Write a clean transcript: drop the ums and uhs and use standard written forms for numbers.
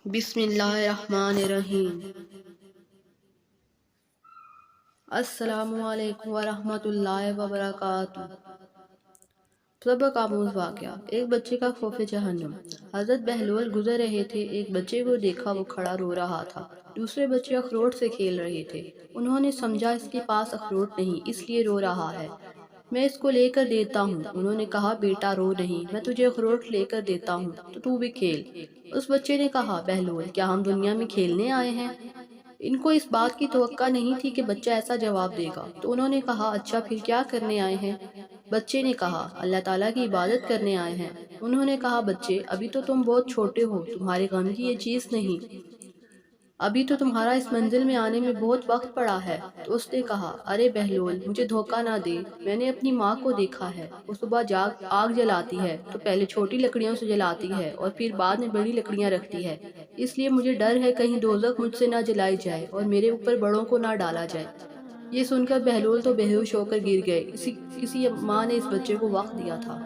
بسم اللہ الرحمن الرحیم۔ السلام علیکم ورحمۃ اللہ وبرکاتہ۔ سبق آموز واقعہ، ایک بچے کا خوف جہنم۔ حضرت بہلول گزر رہے تھے، ایک بچے کو دیکھا، وہ کھڑا رو رہا تھا۔ دوسرے بچے اخروٹ سے کھیل رہے تھے۔ انہوں نے سمجھا اس کے پاس اخروٹ نہیں، اس لیے رو رہا ہے، میں اس کو لے کر دیتا ہوں۔ انہوں نے کہا بیٹا رو نہیں، میں تجھے اخروٹ لے کر دیتا ہوں تو بھی کھیل۔ اس بچے نے کہا بہلول کیا ہم دنیا میں کھیلنے آئے ہیں؟ ان کو اس بات کی توقع نہیں تھی کہ بچہ ایسا جواب دے گا، تو انہوں نے کہا اچھا پھر کیا کرنے آئے ہیں؟ بچے نے کہا اللہ تعالیٰ کی عبادت کرنے آئے ہیں۔ انہوں نے کہا بچے ابھی تو تم بہت چھوٹے ہو، تمہارے غم کی یہ چیز نہیں، ابھی تو تمہارا اس منزل میں آنے میں بہت وقت پڑا ہے۔ تو اس نے کہا ارے بہلول مجھے دھوکہ نہ دے، میں نے اپنی ماں کو دیکھا ہے، وہ صبح آگ جلاتی ہے تو پہلے چھوٹی لکڑیوں سے جلاتی ہے اور پھر بعد میں بڑی لکڑیاں رکھتی ہے، اس لیے مجھے ڈر ہے کہیں دوزخ مجھ سے نہ جلائی جائے اور میرے اوپر بڑوں کو نہ ڈالا جائے۔ یہ سن کر بہلول تو بے ہوش ہو کر گر گئے۔ کسی ماں نے اس بچے کو وقت دیا تھا۔